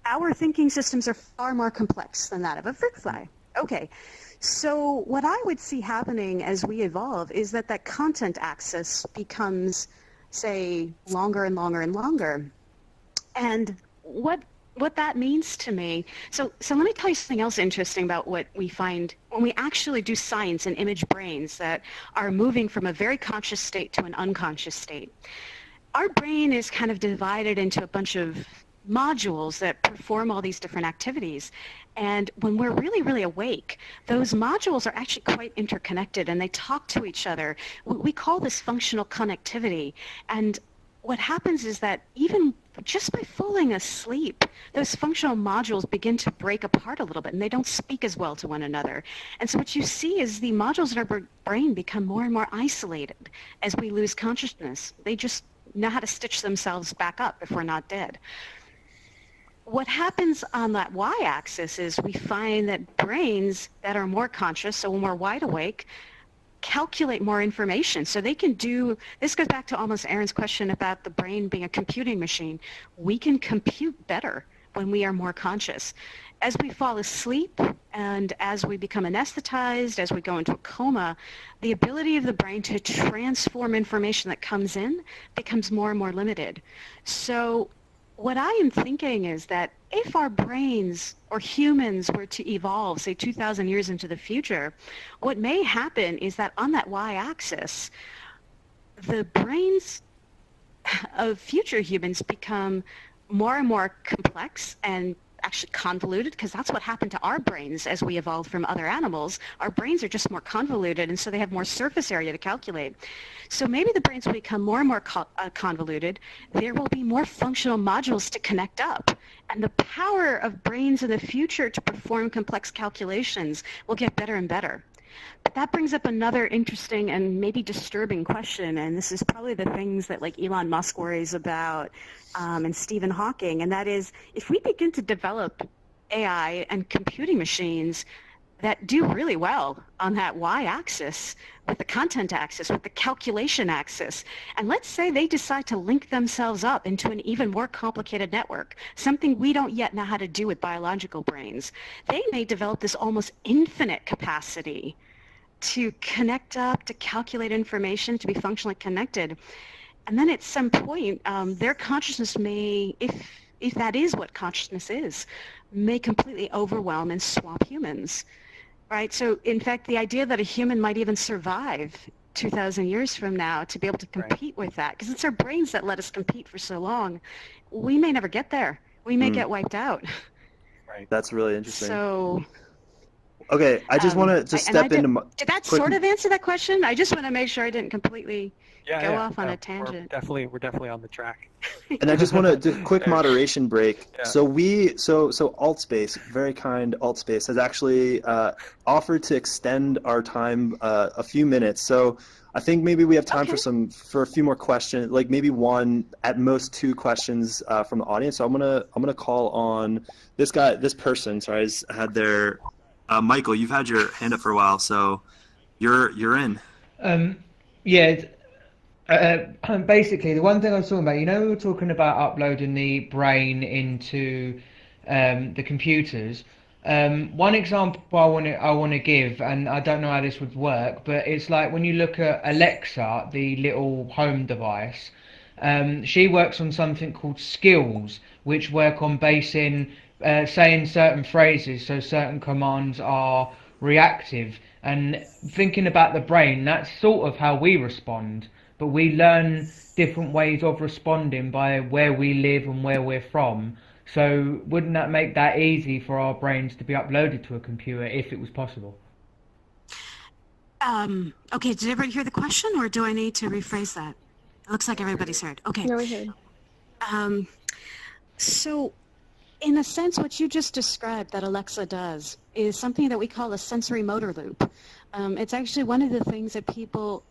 our thinking systems are far more complex than that of a fruit fly. Okay, so what I would see happening as we evolve is that content axis becomes, say, longer and longer and longer. And what that means to me, so let me tell you something else interesting about what we find when we actually do science and image brains that are moving from a very conscious state to an unconscious state. Our brain is kind of divided into a bunch of modules that perform all these different activities. And when we're really, really awake, those modules are actually quite interconnected and they talk to each other. We call this functional connectivity. And what happens is that even just by falling asleep, those functional modules begin to break apart a little bit and they don't speak as well to one another. And so what you see is the modules in our brain become more and more isolated as we lose consciousness. They just know how to stitch themselves back up if we're not dead. What happens on that y-axis is we find that brains that are more conscious, so when we're wide awake, calculate more information. So they can do, this goes back to almost Aaron's question about the brain being a computing machine. We can compute better when we are more conscious. As we fall asleep and as we become anesthetized, as we go into a coma, the ability of the brain to transform information that comes in becomes more and more limited. So what I am thinking is that if our brains or humans were to evolve, say 2,000 years into the future, what may happen is that on that y-axis, the brains of future humans become more and more complex and actually convoluted, because that's what happened to our brains as we evolved from other animals. Our brains are just more convoluted, and so they have more surface area to calculate. So maybe the brains will become more and more convoluted. There will be more functional modules to connect up, and the power of brains in the future to perform complex calculations will get better and better. But that brings up another interesting and maybe disturbing question, and this is probably the things that like Elon Musk worries about and Stephen Hawking, and that is if we begin to develop AI and computing machines that do really well on that y-axis, with the content axis, with the calculation axis, and let's say they decide to link themselves up into an even more complicated network, something we don't yet know how to do with biological brains, they may develop this almost infinite capacity to connect up, to calculate information, to be functionally connected. And then at some point, their consciousness may, if that is what consciousness is, may completely overwhelm and swamp humans, right? So in fact, the idea that a human might even survive 2,000 years from now to be able to compete with that, because it's our brains that let us compete for so long, we may never get there. We may get wiped out. Right. That's really interesting. So... Okay, I just want to just step into... Did that sort of answer that question? I just want to make sure I didn't completely go off on a tangent. We're definitely on the track. And I just want to do a quick moderation break. Yeah. So AltSpace, very kind AltSpace, has actually offered to extend our time a few minutes. So I think maybe we have time for a few more questions, like maybe one, at most two questions from the audience. So I'm gonna call on this person. Sorry, has had their Michael. You've had your hand up for a while, so you're in. Basically, the one thing I was talking about, we were talking about uploading the brain into the computers. One example I want to give, and I don't know how this would work, but it's like when you look at Alexa, the little home device, she works on something called skills, which work on basing saying certain phrases, so certain commands are reactive. And thinking about the brain, that's sort of how we respond. But we learn different ways of responding by where we live and where we're from. So wouldn't that make that easy for our brains to be uploaded to a computer if it was possible? Okay, did everybody hear the question, or do I need to rephrase that? It looks like everybody's heard. Okay. No, I heard. So, in a sense, what you just described that Alexa does is something that we call a sensory motor loop. It's actually one of the things that people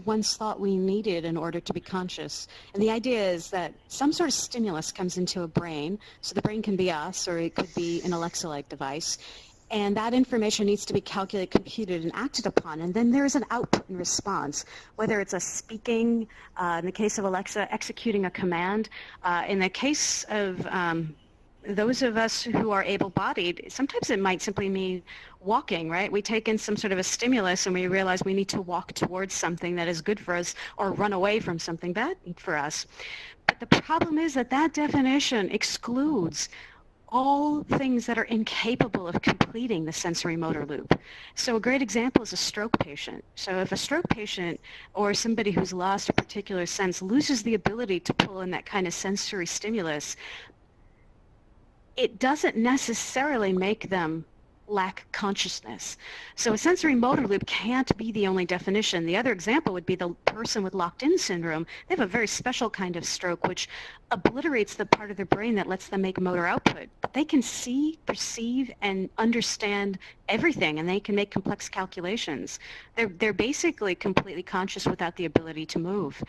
once thought we needed in order to be conscious. And the idea is that some sort of stimulus comes into a brain, so the brain can be us, or it could be an Alexa-like device, and that information needs to be calculated, computed, and acted upon. And then there's an output and response, whether it's a speaking, in the case of Alexa, executing a command. In the case of those of us who are able-bodied, sometimes it might simply mean walking, right? We take in some sort of a stimulus and we realize we need to walk towards something that is good for us or run away from something bad for us. But the problem is that that definition excludes all things that are incapable of completing the sensory motor loop. So a great example is a stroke patient. So if a stroke patient or somebody who's lost a particular sense loses the ability to pull in that kind of sensory stimulus, it doesn't necessarily make them lack consciousness. So a sensory motor loop can't be the only definition. The other example would be the person with locked-in syndrome. They have a very special kind of stroke which obliterates the part of their brain that lets them make motor output. But they can see, perceive, and understand everything, and they can make complex calculations. They're basically completely conscious without the ability to move.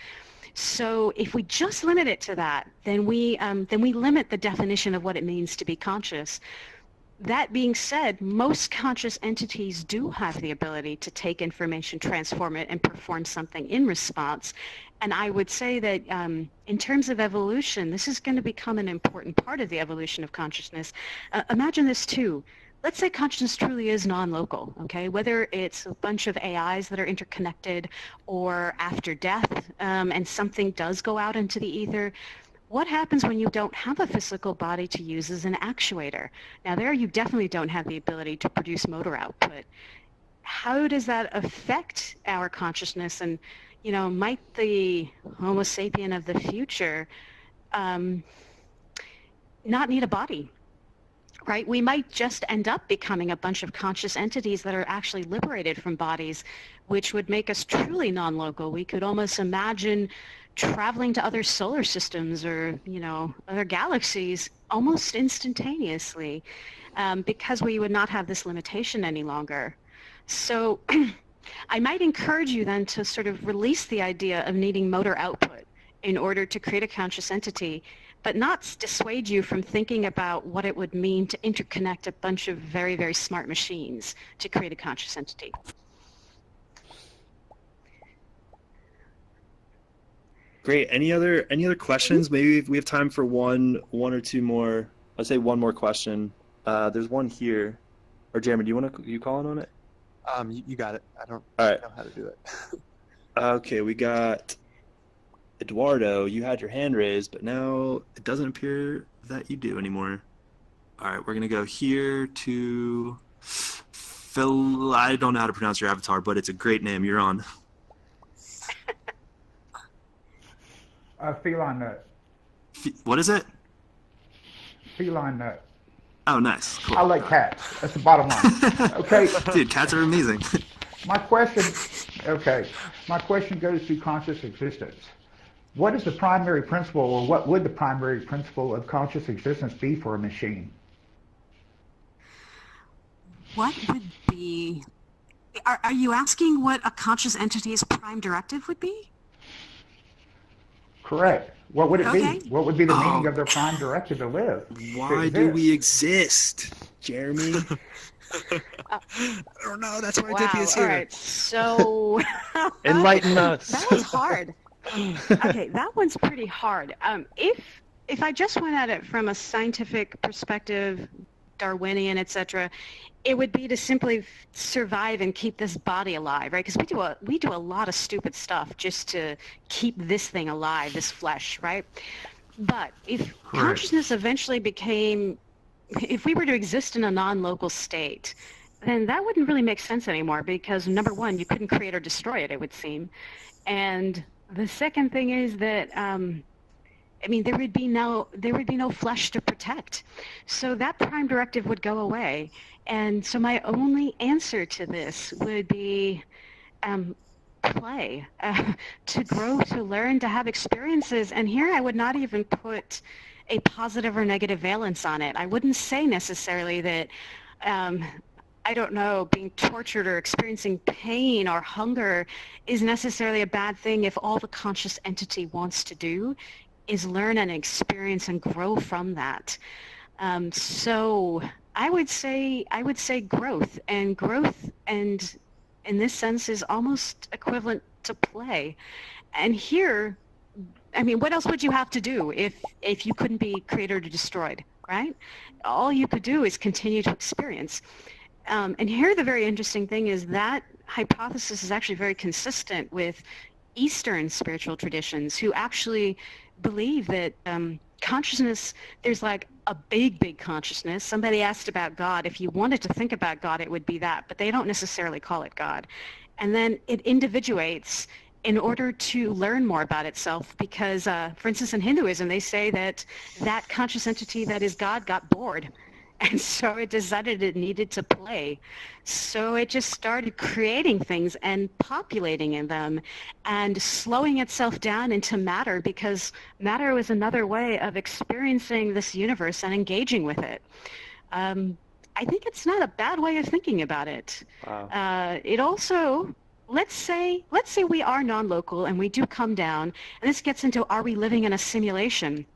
So if we just limit it to that, then we limit the definition of what it means to be conscious. that being said, most conscious entities do have the ability to take information, transform it, and perform something in response. And I would say that in terms of evolution, this is going to become an important part of the evolution of consciousness. Imagine this too. Let's say consciousness truly is non-local, okay? Whether it's a bunch of AIs that are interconnected or after death and something does go out into the ether, what happens when you don't have a physical body to use as an actuator? Now there you definitely don't have the ability to produce motor output. How does that affect our consciousness? And, you know, might the Homo sapien of the future not need a body? Right? We might just end up becoming a bunch of conscious entities that are actually liberated from bodies, which would make us truly non-local. We could almost imagine traveling to other solar systems or, you know, other galaxies almost instantaneously because we would not have this limitation any longer. So I might encourage you then to sort of release the idea of needing motor output in order to create a conscious entity, but not dissuade you from thinking about what it would mean to interconnect a bunch of very, very smart machines to create a conscious entity. Great. Any other questions? Maybe we have time for one or two more. I'll say one more question. There's one here. Or Jeremy, you calling on it? You got it. I don't All right. know how to do it. Okay, we got Eduardo. You had your hand raised, but now it doesn't appear that you do anymore. All right, we're gonna go here to Phil. I don't know how to pronounce your avatar, but it's a great name. You're on. Feline nut. What is it? Feline nut. Oh, nice. Cool. I like cats. That's the bottom line. Okay. Dude, cats are amazing. My question goes to conscious existence. What is the primary principle, or what would the primary principle of conscious existence be for a machine? What would be... Are you asking what a conscious entity's prime directive would be? Correct. What would it Okay. be? What would be the meaning of their prime directive to live? Why do we exist, Jeremy? I don't know. That's why Wow, Divya is here. all right. So... Enlighten us. That was hard. Okay, that one's pretty hard. If I just went at it from a scientific perspective, Darwinian, etc., it would be to simply survive and keep this body alive, right? Because we do a lot of stupid stuff just to keep this thing alive, this flesh, right? But if consciousness eventually became, if we were to exist in a non-local state, then that wouldn't really make sense anymore because, number one, you couldn't create or destroy it, it would seem. And the second thing is that, I mean, there would be no flesh to protect. So that prime directive would go away. And so my only answer to this would be play, to grow, to learn, to have experiences. And here I would not even put a positive or negative valence on it. I wouldn't say necessarily that, I don't know, being tortured or experiencing pain or hunger is necessarily a bad thing if all the conscious entity wants to do is learn and experience and grow from that. So I would say growth, and in this sense is almost equivalent to play. And here, I mean, what else would you have to do if you couldn't be created or destroyed, right? All you could do is continue to experience. And here the very interesting thing is that hypothesis is actually very consistent with Eastern spiritual traditions who actually believe that consciousness, there's like a big consciousness. Somebody asked about God. If you wanted to think about God, it would be that, but they don't necessarily call it God. And then it individuates in order to learn more about itself because, for instance, in Hinduism, they say that that conscious entity that is God got bored. And so it decided it needed to play. So it just started creating things and populating in them and slowing itself down into matter because matter was another way of experiencing this universe and engaging with it. I think it's not a bad way of thinking about it. Wow. It also, let's say we are non-local and we do come down, and this gets into, are we living in a simulation?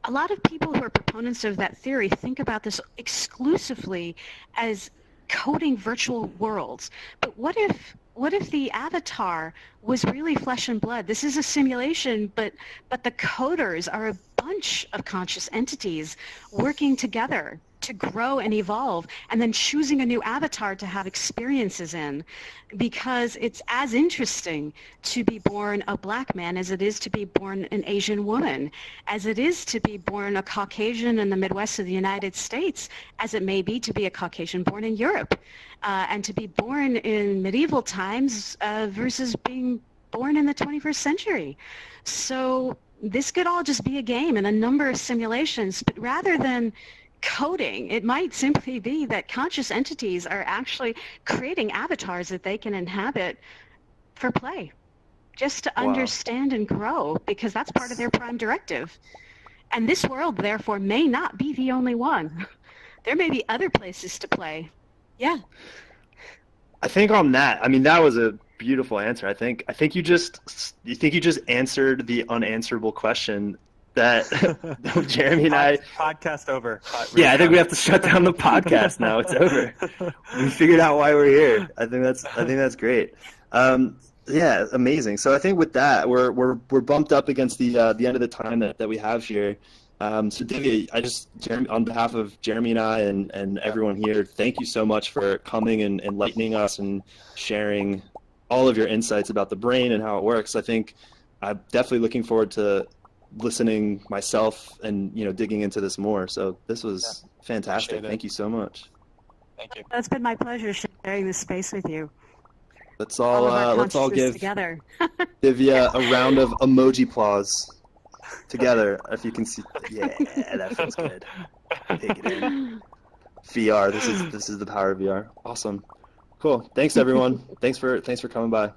a lot of people who are proponents of that theory think about this exclusively as coding virtual worlds. But what if the avatar was really flesh and blood? This is a simulation, but the coders are a bunch of conscious entities working together to grow and evolve, and then choosing a new avatar to have experiences in, because it's as interesting to be born a black man as it is to be born an Asian woman, as it is to be born a Caucasian in the Midwest of the United States, as it may be to be a Caucasian born in Europe, and to be born in medieval times versus being born in the 21st century. So this could all just be a game and a number of simulations, but rather than coding, it might simply be that conscious entities are actually creating avatars that they can inhabit for play, just to understand and grow, because that's part of their prime directive. And this world, therefore, may not be the only one. There may be other places to play. Yeah. I think on that, I mean, that was a beautiful answer. I think you just answered the unanswerable question that Jeremy and I. Podcast over. Yeah, I think we have to shut down the podcast now. It's over. We figured out why we're here. I think that's great. Yeah, amazing. So I think with that, we're bumped up against the end of the time that we have here. So Divya, Jeremy, on behalf of Jeremy and I and everyone here, thank you so much for coming and enlightening us and sharing all of your insights about the brain and how it works. I think I'm definitely looking forward to listening myself and digging into this more. So this was fantastic. Thank you so much. Thank you. It's been my pleasure sharing this space with you. Let's all give together. Divya a round of emoji applause together. If you can see, yeah, that feels good. Take it in. VR. This is the power of VR. Awesome. Cool. Thanks everyone. Thanks for coming by.